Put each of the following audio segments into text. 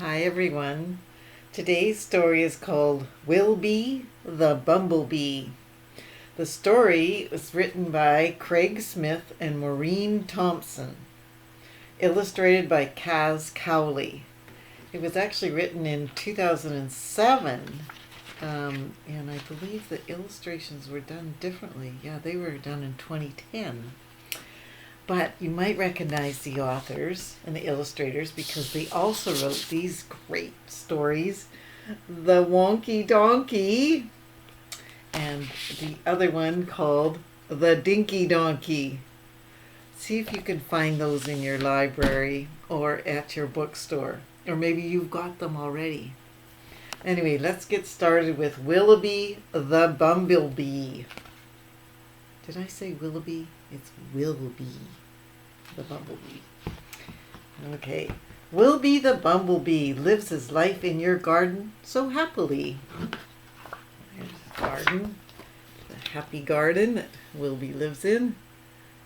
Hi everyone. Today's story is called Willbee the Bumblebee. The story was written by Craig Smith and Maureen Thomson. Illustrated by Katz Cowley. It was actually written in 2007. And I believe the illustrations were done differently. Yeah, they were done in 2010. But you might recognize the authors and the illustrators because they also wrote these great stories. The Wonkey Donkey and the other one called the Dinkey Donkey. See if you can find those in your library or at your bookstore. Or maybe you've got them already. Anyway, let's get started with Willbee the Bumblebee. Did I say Willbee? It's Willbee the Bumblebee. Okay. Willbee the Bumblebee lives his life in your garden so happily. There's the garden. The happy garden that Willbee lives in.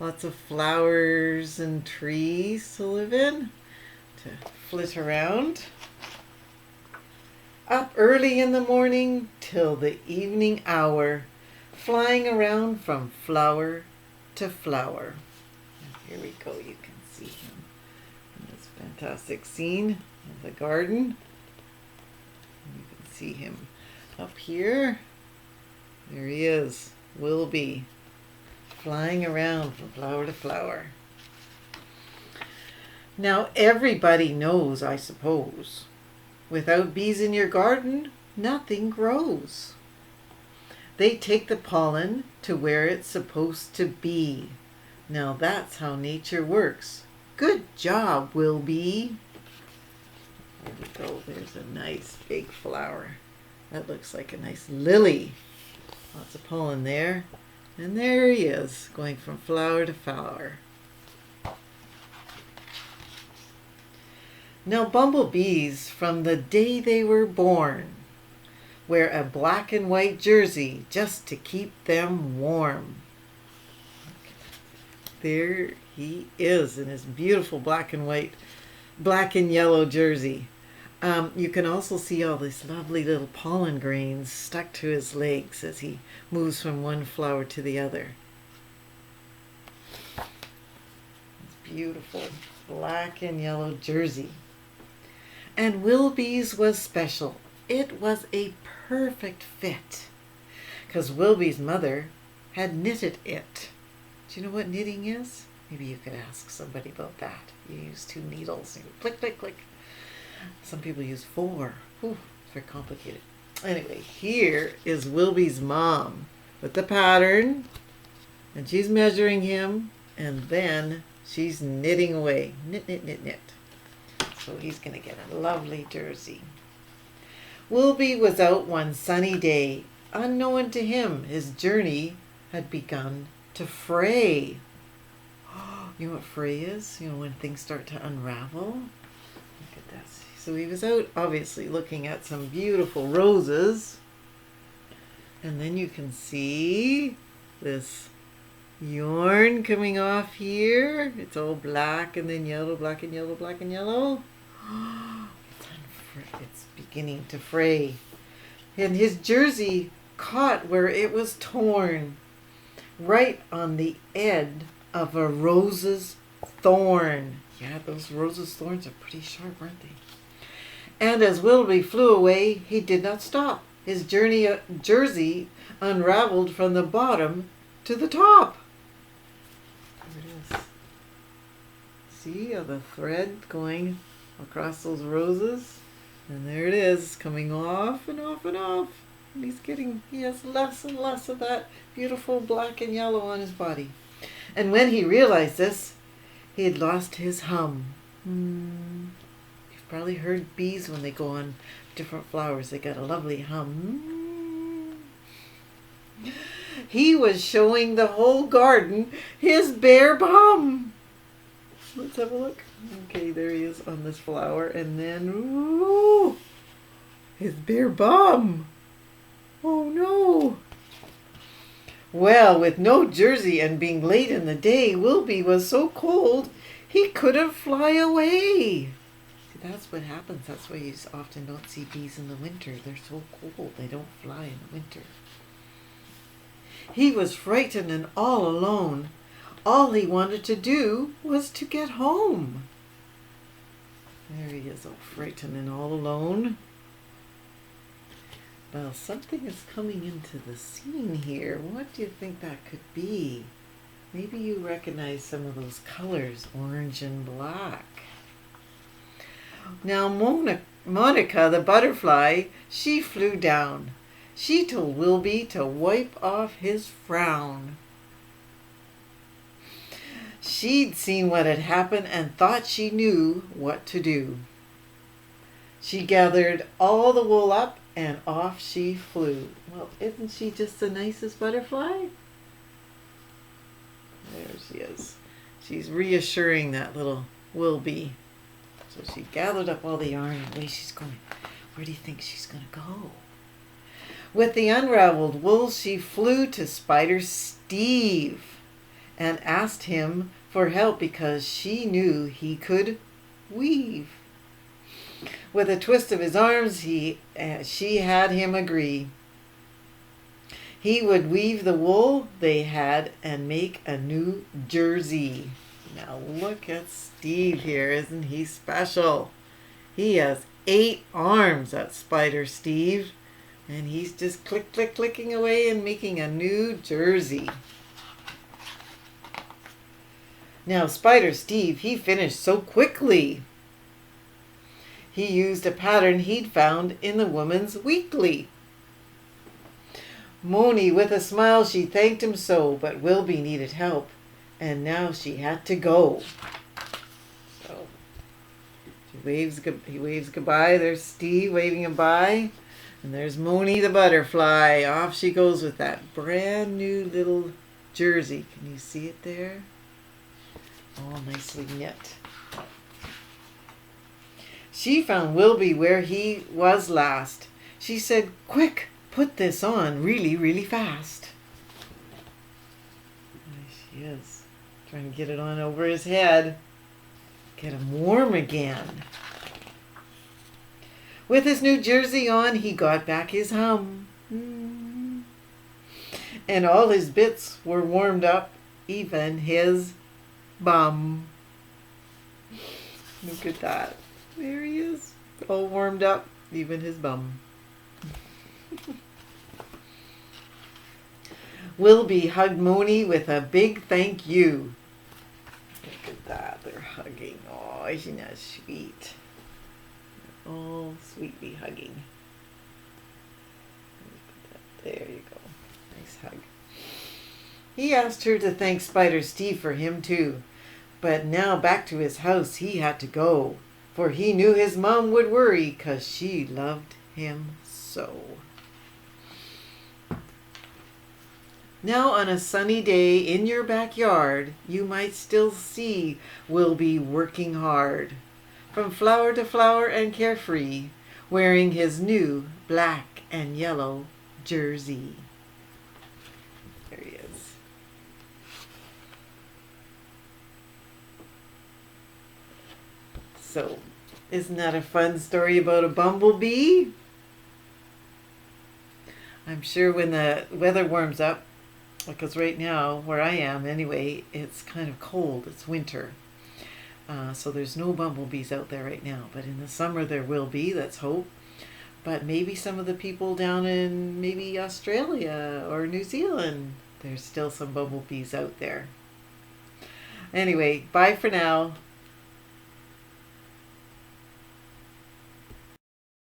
Lots of flowers and trees to live in, to flit around. Up early in the morning till the evening hour, flying around from flower to flower. And here we go, you can see him in this fantastic scene of the garden. You can see him up here. There he is, Willbee, flying around from flower to flower. Now everybody knows, I suppose, without bees in your garden, nothing grows. They take the pollen to where it's supposed to be. Now that's how nature works. Good job, Willbee. There we go. There's a nice big flower. That looks like a nice lily. Lots of pollen there. And there he is, going from flower to flower. Now bumblebees, from the day they were born, wear a black and white jersey just to keep them warm. There he is in his beautiful black and yellow jersey. You can also see all these lovely little pollen grains stuck to his legs as he moves from one flower to the other. It's beautiful black and yellow jersey. And Willbee's was special. It was a perfect fit because Willbee's mother had knitted it. Do you know what knitting is? Maybe you could ask somebody about that. You use two needles and you click, click, click. Some people use 4. Whew, it's very complicated. Anyway, here is Willbee's mom with the pattern, and she's measuring him, and then she's knitting away. Knit, knit, knit, knit. So he's going to get a lovely jersey. Willbee was out one sunny day. Unknown to him, his journey had begun to fray. You know what fray is? You know when things start to unravel? Look at this. So he was out obviously looking at some beautiful roses. And then you can see this yarn coming off here. It's all black and then yellow, black and yellow, black and yellow. It's beginning to fray. And his jersey caught where it was torn, right on the end of a rose's thorn. Yeah, those rose's thorns are pretty sharp, aren't they? And as Willbee flew away, he did not stop. His jersey unraveled from the bottom to the top. There it is. See the thread going across those roses? And there it is, coming off and off and off. And he has less and less of that beautiful black and yellow on his body. And when he realized this, he had lost his hum. You've probably heard bees when they go on different flowers. They got a lovely hum. He was showing the whole garden his bare bum. Let's have a look. Okay, there he is on this flower. And then, ooh, his bare bum. Oh no. Well, with no jersey and being late in the day, Willbee was so cold he couldn't fly away. That's what happens. That's why you often don't see bees in the winter. They're so cold. They don't fly in the winter. He was frightened and all alone. All he wanted to do was to get home. There he is, all frightened and all alone. Well, something is coming into the scene here. What do you think that could be? Maybe you recognize some of those colors, orange and black. Now Monica, the butterfly, she flew down. She told Willbee to wipe off his frown. She'd seen what had happened and thought she knew what to do. She gathered all the wool up and off she flew. Well, isn't she just the nicest butterfly? There she is. She's reassuring that little Willbee. So she gathered up all the yarn and away she's going. Where do you think she's going to go? With the unraveled wool, she flew to Spider Steve and asked him for help because she knew he could weave. With a twist of his arms, she had him agree. He would weave the wool they had and make a new jersey. Now look at Steve here. Isn't he special? He has 8 arms, that Spider Steve. And he's just clicking away and making a new jersey. Now Spider Steve, he finished so quickly. He used a pattern he'd found in the Woman's Weekly. Moni, with a smile, she thanked him so, but Willbee needed help, and now she had to go. So he waves goodbye. There's Steve waving him bye, and there's Moni the butterfly. Off she goes with that brand new little jersey. Can you see it there? All nicely knit. She found Willbee where he was last. She said, "Quick, put this on really, really fast." There she is, trying to get it on over his head. Get him warm again. With his new jersey on, he got back his hum. And all his bits were warmed up, even his bum. Look at that. There he is, all warmed up, even his bum. Willbee hugged Moni with a big thank you. Look at that, they're hugging. Oh, isn't that sweet? Oh, sweetly hugging. There you go. Nice hug. He asked her to thank Spider Steve for him too. But now back to his house he had to go. For he knew his mom would worry 'cause she loved him so. Now on a sunny day in your backyard, you might still see Willbee working hard. From flower to flower and carefree, wearing his new black and yellow jersey. There he is. So, isn't that a fun story about a bumblebee? I'm sure when the weather warms up, because right now, where I am anyway, it's kind of cold. It's winter. So there's no bumblebees out there right now. But in the summer there will be, let's hope. But maybe some of the people down in maybe Australia or New Zealand, there's still some bumblebees out there. Anyway, bye for now.